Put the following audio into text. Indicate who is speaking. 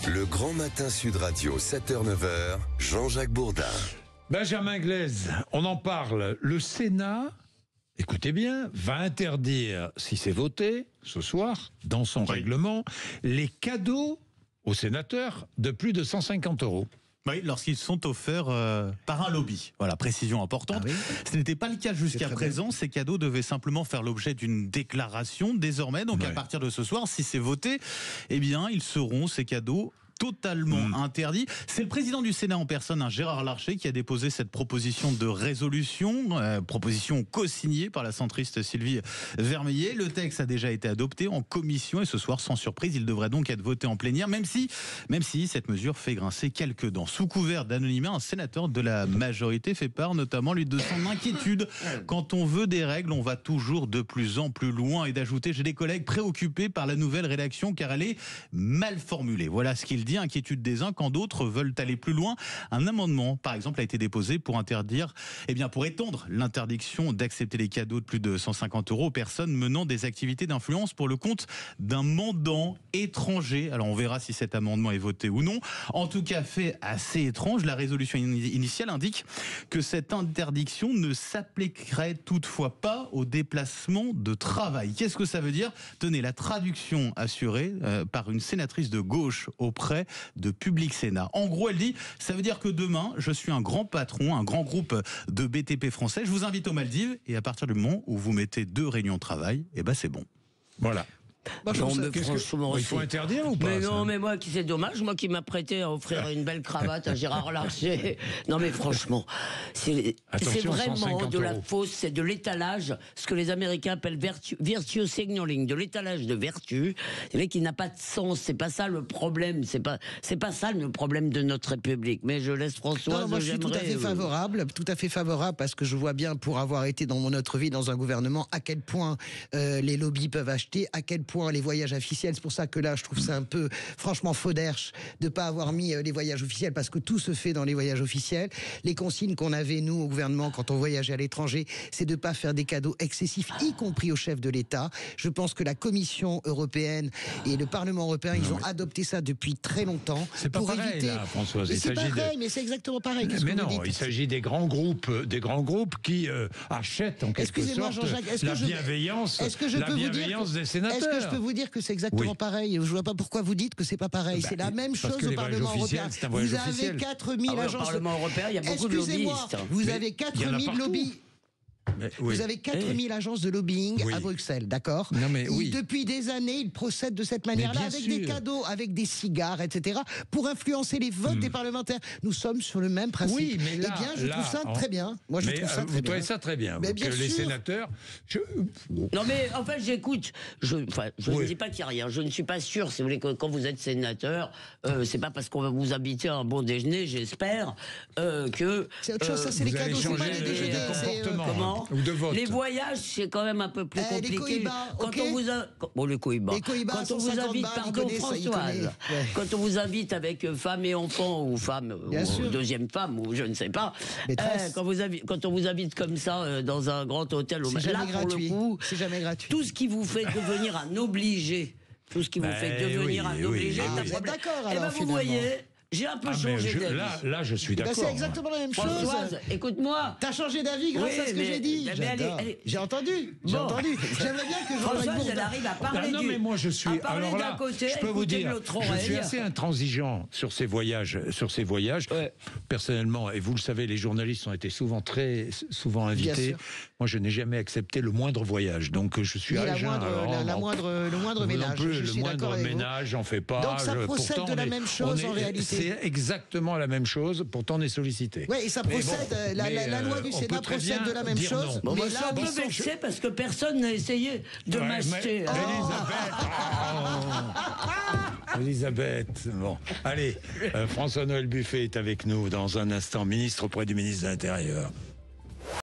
Speaker 1: Le Grand Matin Sud Radio, 7h-9h, Jean-Jacques Bourdin.
Speaker 2: Benjamin Glaise, on en parle. Le Sénat, écoutez bien, va interdire, si c'est voté ce soir, dans son règlement, les cadeaux aux sénateurs de plus de 150 €.
Speaker 3: Oui, lorsqu'ils sont offerts par un lobby. Voilà, précision importante.
Speaker 4: Ah oui.
Speaker 3: Ce n'était pas le cas jusqu'à présent. Ces cadeaux devaient simplement faire l'objet d'une déclaration désormais. Donc à partir de ce soir, si c'est voté, eh bien, ils seront, ces cadeaux, totalement interdit. C'est le président du Sénat en personne, Gérard Larcher, qui a déposé cette proposition de résolution, proposition co-signée par la centriste Sylvie Vermeillet. Le texte a déjà été adopté en commission et ce soir, sans surprise, il devrait donc être voté en plénière, même si cette mesure fait grincer quelques dents. Sous couvert d'anonymat, un sénateur de la majorité fait part notamment lui de son inquiétude. Quand on veut des règles, on va toujours de plus en plus loin. Et d'ajouter, j'ai des collègues préoccupés par la nouvelle rédaction car elle est mal formulée. Voilà ce qu'il dit, inquiétude des uns quand d'autres veulent aller plus loin. Un amendement, par exemple, a été déposé pour interdire, pour étendre l'interdiction d'accepter les cadeaux de plus de 150 € aux personnes menant des activités d'influence pour le compte d'un mandant étranger. Alors on verra si cet amendement est voté ou non. En tout cas, fait assez étrange, la résolution initiale indique que cette interdiction ne s'appliquerait toutefois pas aux déplacements de travail. Qu'est-ce que ça veut dire ? Tenez, la traduction assurée par une sénatrice de gauche auprès de Public Sénat. En gros, elle dit, ça veut dire que demain, je suis un grand patron, un grand groupe de BTP français, je vous invite aux Maldives, et à partir du moment où vous mettez 2 réunions de travail, c'est bon.
Speaker 2: Voilà.
Speaker 4: Moi, je trouve ça,
Speaker 2: franchement, il faut interdire ou pas?
Speaker 5: Mais non, mais moi, c'est dommage, moi qui m'apprêtais à offrir une belle cravate à Gérard Larcher. Non, mais franchement, c'est vraiment de la fausse, c'est de l'étalage, ce que les Américains appellent virtue signaling, de l'étalage de vertu, mais qui n'a pas de sens. C'est pas ça le problème. C'est pas ça le problème de notre République. Mais je laisse Françoise.
Speaker 4: Non, moi, je suis tout à fait favorable, parce que je vois bien, pour avoir été dans notre vie dans un gouvernement, à quel point les lobbies peuvent acheter, à quel point les voyages officiels. C'est pour ça que là, je trouve ça un peu, franchement, faux d'herche de pas avoir mis les voyages officiels, parce que tout se fait dans les voyages officiels. Les consignes qu'on avait, nous, au gouvernement, quand on voyageait à l'étranger, c'est de pas faire des cadeaux excessifs, y compris au chef de l'État. Je pense que la Commission européenne et le Parlement européen, ils ont adopté ça depuis très longtemps.
Speaker 2: C'est pas pareil, éviter... là, Françoise.
Speaker 4: C'est pareil, mais c'est exactement pareil.
Speaker 2: Mais non, il s'agit des grands groupes qui achètent en quelque sorte la bienveillance des sénateurs.
Speaker 4: Est-ce que je peux vous dire que c'est exactement pareil? Je ne vois pas pourquoi vous dites que c'est pas pareil. C'est la même chose au Parlement européen.
Speaker 2: Vous
Speaker 4: avez 4000 agences.
Speaker 5: Au Parlement européen, il y a beaucoup de lobbyistes.
Speaker 4: Vous avez 4000 lobbies. Vous avez 4000 agences de lobbying à Bruxelles, d'accord? Depuis des années, ils procèdent de cette manière-là, avec des cadeaux, avec des cigares, etc., pour influencer les votes des parlementaires. Nous sommes sur le même principe.
Speaker 2: Oui, mais là,
Speaker 4: je trouve ça très bien. Moi, je trouve ça très bien.
Speaker 2: Vous trouvez ça très bien.
Speaker 4: Mais bien
Speaker 2: que les sénateurs...
Speaker 5: Non, mais en fait, j'écoute. Je ne dis pas qu'il n'y a rien. Je ne suis pas sûr, si vous voulez, que quand vous êtes sénateur, c'est pas parce qu'on va vous inviter à un bon déjeuner, j'espère, que...
Speaker 4: C'est autre chose, ça, c'est les cadeaux, c'est pas les déjeuners.
Speaker 5: Comment les voyages, c'est quand même un peu plus compliqué.
Speaker 4: Les Coïbas,
Speaker 5: quand on vous les Coïbas. Quand on vous invite, pardon Françoise, quand on vous invite avec femme et enfant ou femme ou deuxième femme ou je ne sais pas, quand on vous invite comme ça dans un grand hôtel, là pour le coup,
Speaker 4: c'est jamais gratuit.
Speaker 5: Tout ce qui vous fait devenir un obligé, tout ce qui vous fait devenir un obligé, c'est un problème.
Speaker 4: D'accord,
Speaker 5: alors vous voyez. J'ai un peu changé d'avis.
Speaker 2: Là, je suis d'accord.
Speaker 4: C'est exactement la même chose.
Speaker 5: Françoise, écoute-moi.
Speaker 4: T'as changé d'avis grâce à ce que j'ai dit. J'ai entendu. J'aimerais bien que
Speaker 5: Françoise, elle arrive à parler
Speaker 2: non, mais moi, je suis...
Speaker 5: Alors là, côté,
Speaker 2: je peux vous dire, je suis assez intransigeant sur ces voyages. Personnellement, et vous le savez, les journalistes ont été très souvent invités. Moi, je n'ai jamais accepté le moindre voyage. Donc, je suis à jeun.
Speaker 4: Le moindre ménage.
Speaker 2: Le moindre ménage, j'en fais pas.
Speaker 4: Donc, ça procède de la même chose en réalité.
Speaker 2: C'est exactement la même chose, pourtant on est sollicité.
Speaker 4: Oui, et ça procède, la loi du Sénat procède de la même chose.
Speaker 5: Bon, moi, je suis un peu vexé parce que personne n'a essayé de m'acheter.
Speaker 2: Elisabeth, bon. Allez, François-Noël Buffet est avec nous dans un instant, ministre auprès du ministre de l'Intérieur.